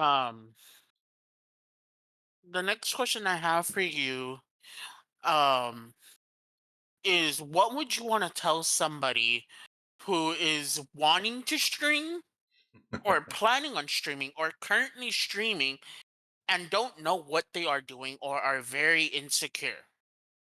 Um, the next question I have for you, um, is what would you want to tell somebody who is wanting to stream or planning on streaming or currently streaming and don't know what they are doing or are very insecure?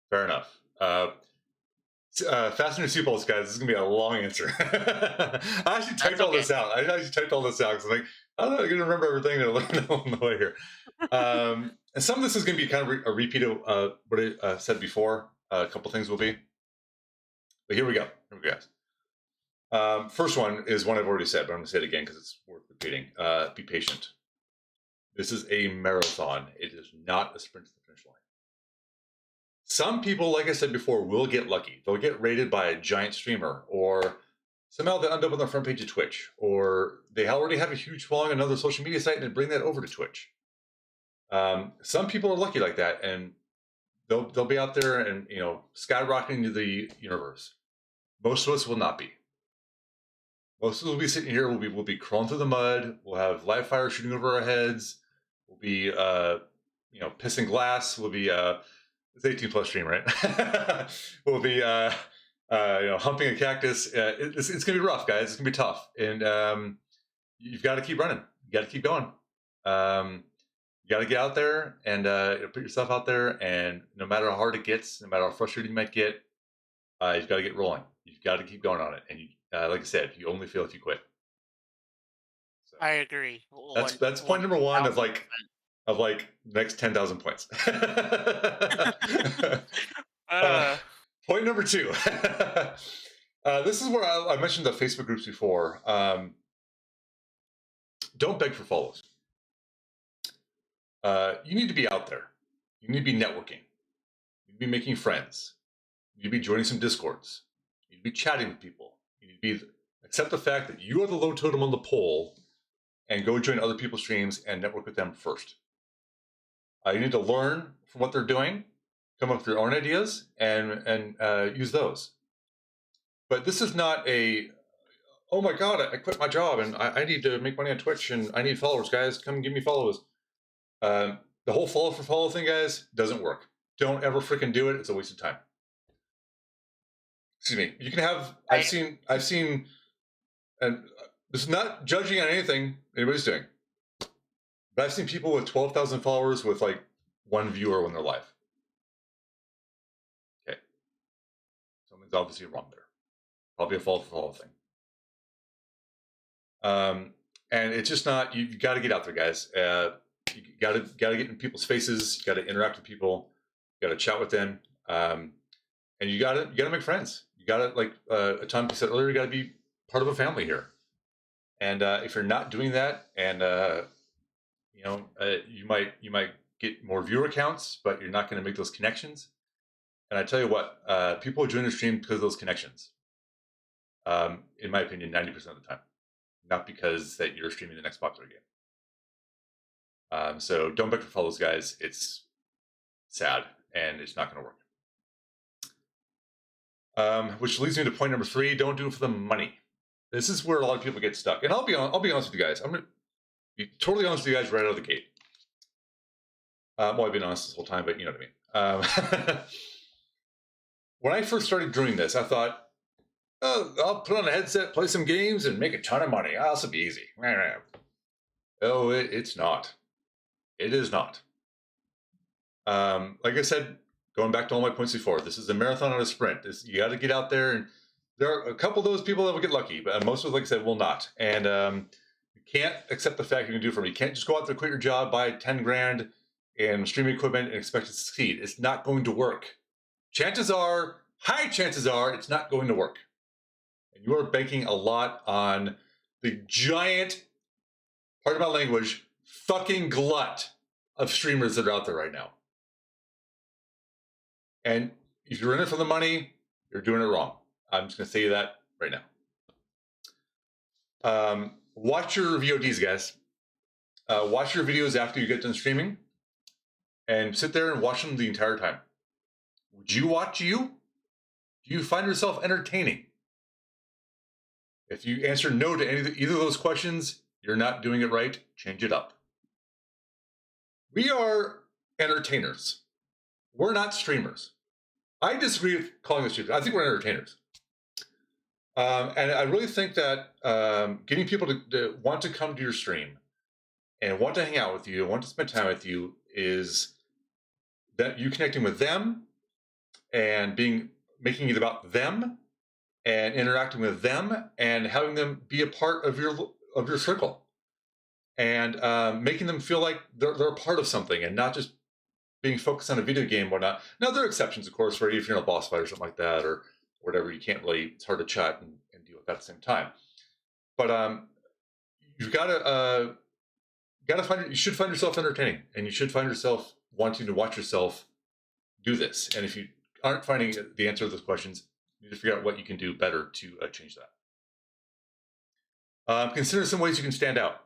Fair enough. Fasten your seatbelts, guys. This is gonna be a long answer. I actually That's typed all okay. this out. I actually typed all this out because I'm like, I don't know, I'm gonna remember everything and learn on the way here. And some of this is gonna be kind of a repeat of what I said before. A couple things will be, but here we go. Here we go, guys. First one is one I've already said, but I'm gonna say it again because it's worth repeating. Be patient. This is a marathon. It is not a sprint to the finish line. Some people, like I said before, will get lucky. They'll get rated by a giant streamer, or somehow they end up on the front page of Twitch, or they already have a huge following on another social media site and they bring that over to Twitch. Some people are lucky like that, and they'll be out there and skyrocketing to the universe. Most of us will not be. Most of us will be sitting here. We'll be crawling through the mud. We'll have live fire shooting over our heads. We'll be pissing glass. We'll be it's 18 plus stream, right? We'll be humping a cactus. It's gonna be rough, guys. It's gonna be tough, and you've got to keep running. You got to keep going. You got to get out there and put yourself out there. And no matter how hard it gets, no matter how frustrated you might get, you've got to get rolling. You've got to keep going on it. And like I said, you only fail if you quit. So I agree. that's point One number one of thousand like percent. next 10,000 points. uh, Uh, Point number two. This is where I mentioned the Facebook groups before. Don't beg for follows. You need to be out there. You need to be networking. You need to be making friends. You need to be joining some discords. You need to be chatting with people. You need to be accept the fact that you are the low totem on the pole, and go join other people's streams and network with them first. You need to learn from what they're doing, come up with your own ideas, and use those. But this is not a, oh my god, I quit my job and I need to make money on Twitch and I need followers, guys. Come give me followers. The whole follow for follow thing, guys, doesn't work. Don't ever freaking do it. It's a waste of time. Excuse me. You can have. I I've seen, and this is not judging on anything anybody's doing. But I've seen people with 12,000 followers with like one viewer when they're live. Okay, something's obviously wrong there. Probably a follow for follow thing. And it's just not. You got to get out there, guys. You got to get in people's faces. You got to interact with people. You got to chat with them, and you got to make friends. You got to like Tom said earlier. You got to be part of a family here. And if you're not doing that, and you might get more viewer counts, but you're not going to make those connections. And I tell you what, people join the stream because of those connections. In my opinion, 90% of the time, not because that you're streaming the next popular game. So don't beg for follows, guys. It's sad and it's not going to work. Which leads me to point number three: don't do it for the money. This is where a lot of people get stuck. And I'll be honest with you guys. I'm going to be totally honest with you guys right out of the gate. Well, I've been honest this whole time, but you know what I mean. When I first started doing this, I thought, oh, I'll put on a headset, play some games, and make a ton of money. Oh, this will be easy. Oh, it's not. It is not. Like I said, going back to all my points before, this is a marathon, not a sprint. You got to get out there, and there are a couple of those people that will get lucky, but most of us, like I said, will not. And you can't accept the fact you can do it for me. You can't just go out there, quit your job, buy 10 grand and streaming equipment and expect it to succeed. It's not going to work. High chances are, it's not going to work. And you are banking a lot on the giant, pardon my language, fucking glut of streamers that are out there right now. And if you're in it for the money, you're doing it wrong. I'm just going to say that right now. Watch your VODs, guys. Watch your videos after you get done streaming and sit there and watch them the entire time. Would you watch you? Do you find yourself entertaining? If you answer no to either of those questions, you're not doing it right. Change it up. We are entertainers. We're not streamers. I disagree with calling us streamers. I think we're entertainers. And I really think that getting people to want to come to your stream and want to hang out with you, want to spend time with you, is that you connecting with them and making it about them and interacting with them and having them be a part of your circle and making them feel like they're a part of something and not just being focused on a video game or whatnot. Now there are exceptions, of course, for if you're in a boss fight or something like that or whatever. You can't really. It's hard to chat and deal with that at the same time. But you've got to find. You should find yourself entertaining, and you should find yourself wanting to watch yourself do this. And if you aren't finding the answer to those questions, you need to figure out what you can do better to change that. Consider some ways you can stand out.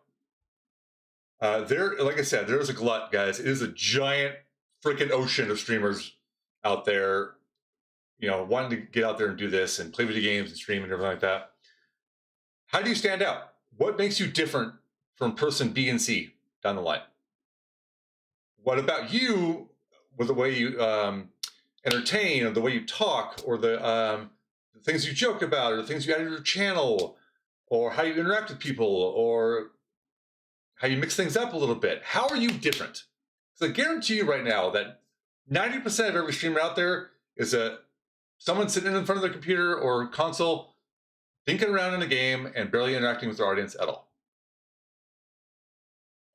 Like I said, there's a glut, guys. It is a giant freaking ocean of streamers out there, wanting to get out there and do this and play video games and stream and everything like that. How do you stand out? What makes you different from person B and C down the line? What about you with the way you entertain or the way you talk or the things you joke about or the things you add to your channel or how you interact with people or how you mix things up a little bit? How are you different? Because I guarantee you right now that 90% of every streamer out there is someone sitting in front of their computer or console, thinking around in a game and barely interacting with their audience at all.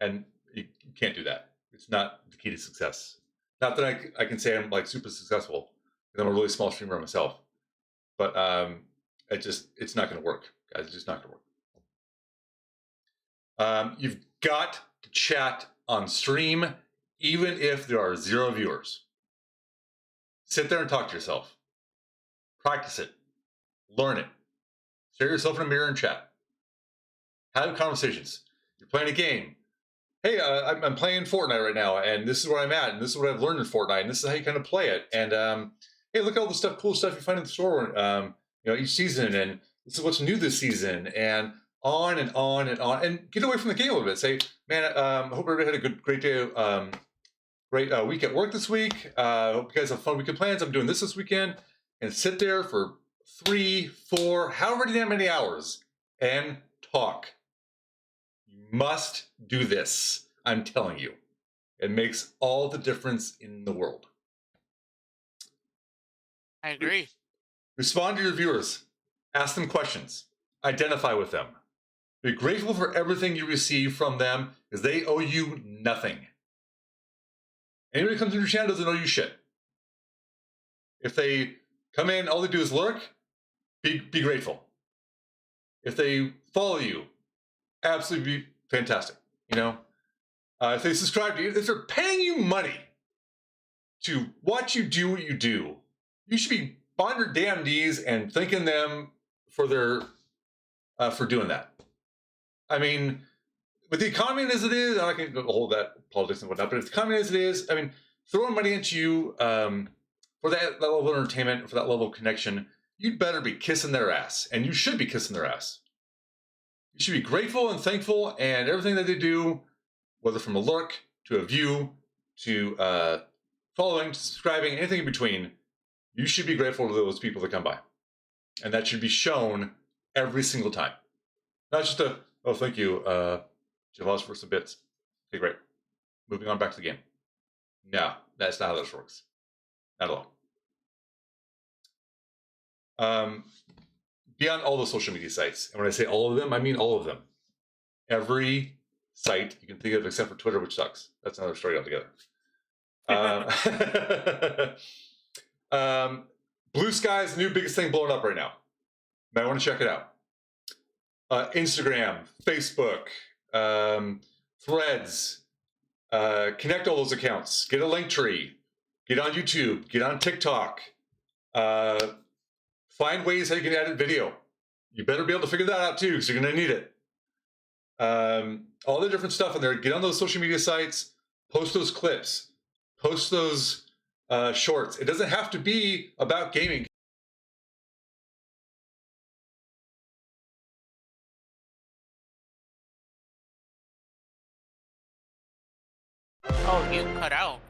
And you can't do that. It's not the key to success. Not that I can say I'm like super successful, because I'm a really small streamer myself. But it's not going to work, guys. It's just not going to work. You've got to chat on stream, even if there are 0 viewers. Sit there and talk to yourself. Practice it. Learn it. Stare yourself in a mirror and chat. Have conversations. You're playing a game. Hey, I'm playing Fortnite right now, and this is where I'm at, and this is what I've learned in Fortnite, and this is how you kind of play it. And hey, look at all the cool stuff you find in the store, each season, and this is what's new this season, and on and on and on. And get away from the game a little bit. Say, man, I hope everybody had a great day, great week at work this week. Hope you guys have fun weekend plans. I'm doing this weekend, and sit there for 3, 4, however damn many hours, and talk. You must do this. I'm telling you. It makes all the difference in the world. I agree. Respond to your viewers. Ask them questions. Identify with them. Be grateful for everything you receive from them because they owe you nothing. Anybody who comes to your channel doesn't owe you shit. If they come in, all they do is lurk, be grateful. If they follow you, absolutely be fantastic. If they subscribe to you, if they're paying you money to watch you do what you do, you should be on your damn knees and thanking them for doing that. I mean, with the economy as it is, I'm not going to hold that politics and whatnot, but if the economy as it is, I mean, throwing money at you for that level of entertainment, for that level of connection, you'd better be kissing their ass, and you should be kissing their ass. You should be grateful and thankful, and everything that they do, whether from a lurk to a view to following to subscribing, anything in between, you should be grateful to those people that come by. And that should be shown every single time. Not just oh, thank you, Javas, for some bits. Okay, great. Moving on back to the game. No, that's not how this works. Not at all. Be on all the social media sites. And when I say all of them, I mean all of them. Every site you can think of except for Twitter, which sucks. That's another story altogether. Blue Sky is the new biggest thing blowing up right now. Might want to check it out. Instagram, Facebook, Threads. Connect all those accounts. Get a link tree. Get on YouTube. Get on TikTok. Find ways how you can edit video. You better be able to figure that out too, because you're going to need it. All the different stuff in there. Get on those social media sites. Post those clips. Post those shorts. It doesn't have to be about gaming. Oh, you cut out.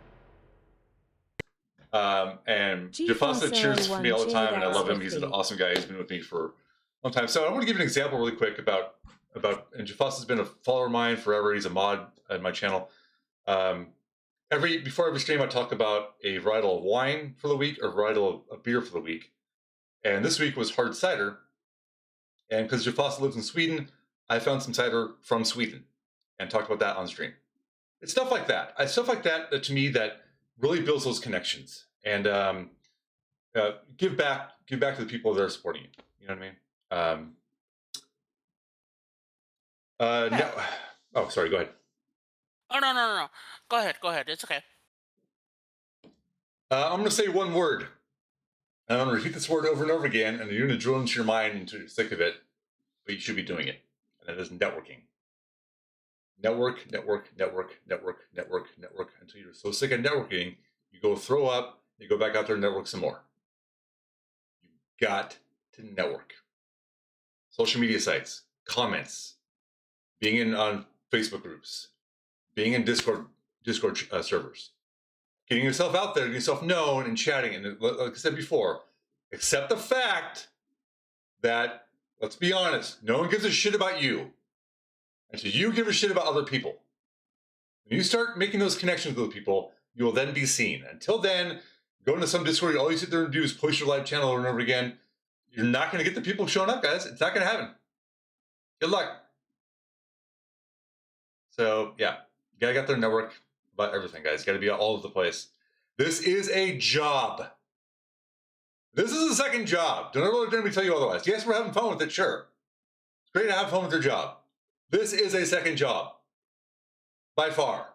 And G Jafasa Fossa cheers for me all the 1J, time, and I that's love him. He's an 50. awesome guy. He's been with me for a long time. So I want to give an example really quick about and Jafasa's been a follower of mine forever. He's a mod at my channel. Before every stream, I talk about a varietal of wine for the week or varietal of beer for the week. And this week was hard cider. And because Jafasa lives in Sweden, I found some cider from Sweden and talked about that on stream. It's stuff like that. Stuff like that to me that really builds those connections and give back to the people that are supporting you. You know what I mean? Yeah. No. Oh, sorry. Go ahead. Oh, no. Go ahead. It's okay. I'm going to say one word. And I'm going to repeat this word over and over again, and you're going to drill into your mind until you're sick of it, but you should be doing it. And that is networking. Network, until you're so sick of networking, you go throw up, you go back out there and network some more. You've got to network. Social media sites, comments, being in on Facebook groups, being in Discord servers, getting yourself out there, getting yourself known and chatting. And like I said before, accept the fact that, let's be honest, no one gives a shit about you until you give a shit about other people. When you start making those connections with people, you will then be seen. Until then, go into some Discord, all you sit there and do is push your live channel over and over again. You're not going to get the people showing up, guys. It's not going to happen. Good luck. So, yeah, you got to get their network about everything, guys. You got to be all over the place. This is a job. This is a second job. Don't ever let me tell you otherwise. Yes, we're having fun with it, sure. It's great to have fun with your job. This is a second job. By far.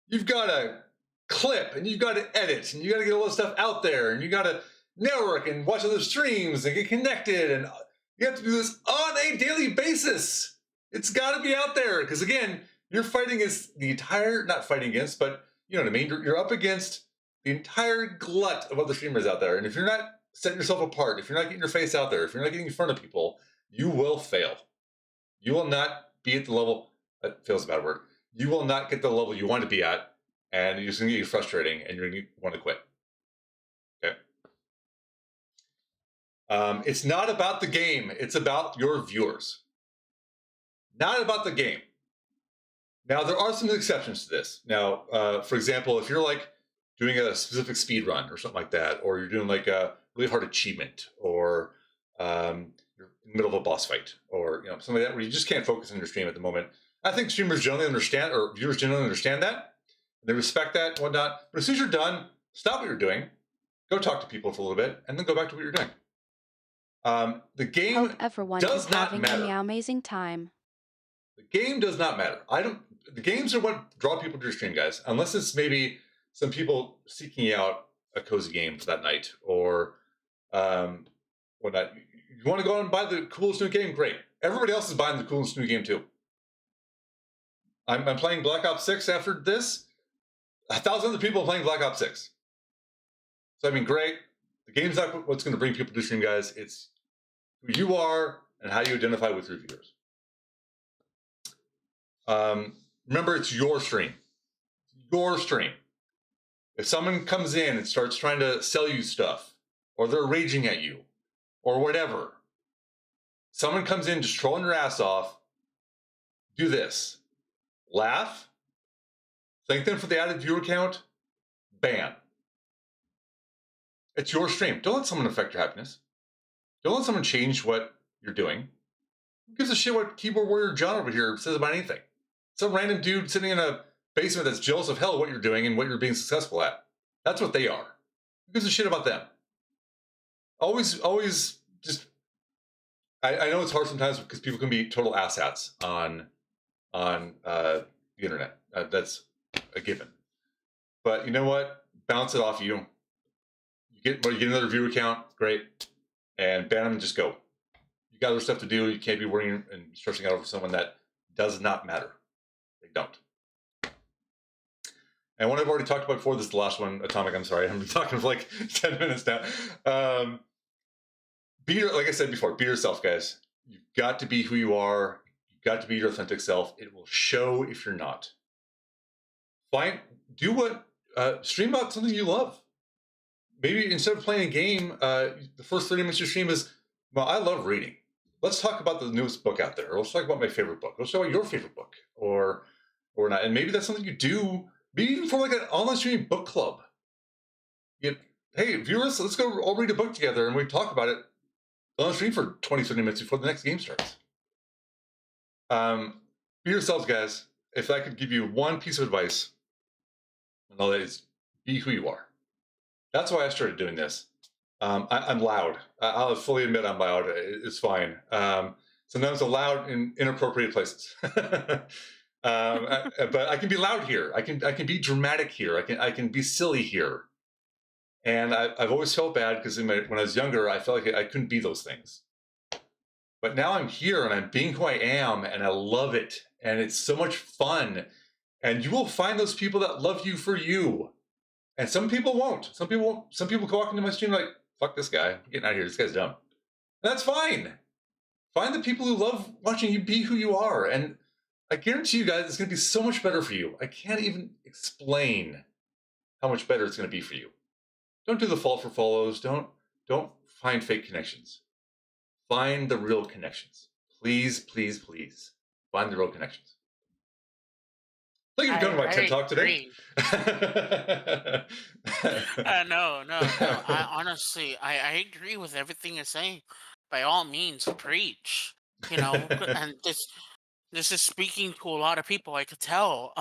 You've got to clip, and you've got to edit, and you got to get all this stuff out there, and you got to network and watch other streams and get connected, and you have to do this on a daily basis. It's got to be out there, because again, you're fighting against the entire, not fighting against, but you know what I mean? You're up against the entire glut of other streamers out there, and if you're not setting yourself apart, if you're not getting your face out there, if you're not getting in front of people, you will fail. You will not be at the level, that feels a bad word, you will not get the level you want to be at, and you're just going to get frustrating, and you're going to want to quit. Okay? It's not about the game. It's about your viewers. Not about the game. Now, there are some exceptions to this. Now, for example, if you're like doing a specific speed run or something like that, or you're doing like a really hard achievement, or you're in the middle of a boss fight, or something like that, where you just can't focus on your stream at the moment. I think streamers generally understand, or viewers generally understand that. They respect that and whatnot. But as soon as you're done, stop what you're doing, go talk to people for a little bit, and then go back to what you're doing. The game Hope everyone does is not having matter. an amazing time. The game does not matter. The games are what draw people to your stream, guys. Unless it's maybe some people seeking out a cozy game for that night, or whatnot. You want to go out and buy the coolest new game? Great. Everybody else is buying the coolest new game too. I'm playing Black Ops 6 after this. 1,000 other people are playing Black Ops 6. So I mean, great. The game's not what's going to bring people to stream, guys. It's who you are and how you identify with your viewers. Remember, it's your stream. Your stream. If someone comes in and starts trying to sell you stuff, or they're raging at you, or whatever, someone comes in just trolling your ass off, do this. Laugh. Thank them for the added viewer count. Ban. It's your stream. Don't let someone affect your happiness. Don't let someone change what you're doing. Who gives a shit what Keyboard Warrior John over here says about anything? Some random dude sitting in a basement that's jealous of hell of what you're doing and what you're being successful at. That's what they are. Who gives a shit about them? Always just... I know it's hard sometimes because people can be total asshats on the internet. That's a given. But you know what? Bounce it off you. You get another viewer count, great, and ban them and just go. You got other stuff to do. You can't be worrying and stressing out over someone that does not matter. They don't. And what I've already talked about before, this is the last one, Atomic, I'm sorry, I've been talking for like 10 minutes now. Like I said before, be yourself, guys. You've got to be who you are. You've got to be your authentic self. It will show if you're not. find do what stream about something you love. Maybe instead of playing a game, the first 30 minutes of your stream is, well, I love reading. Let's talk about the newest book out there. Or let's talk about my favorite book. Let's talk about your favorite book, or not. And maybe that's something you do. Maybe even for like an online streaming book club. You, hey, viewers, let's go all read a book together and we talk about it on stream for 20, 30 minutes before the next game starts. Be yourselves, guys. If I could give you one piece of advice, and all that is, be who you are. That's why I started doing this. I'm loud. I'll fully admit I'm loud. It's fine. Sometimes I'm loud in inappropriate places. But I can be loud here. I can be dramatic here. I can be silly here. And I've always felt bad because when I was younger, I felt like I couldn't be those things. But now I'm here and I'm being who I am, and I love it. And it's so much fun. And you will find those people that love you for you. And some people won't. Some people won't. Some people go walk into my stream like, fuck this guy. I'm getting out of here. This guy's dumb. And that's fine. Find the people who love watching you be who you are. And I guarantee you guys, it's going to be so much better for you. I can't even explain how much better it's going to be for you. Don't do the fall for follows. Don't find fake connections. Find the real connections. Please, please, please. Find the real connections. Thank you for coming to my TED Talk today. agree. No, no, no. I honestly, I agree with everything you're saying. By all means, preach. And this is speaking to a lot of people. I could tell.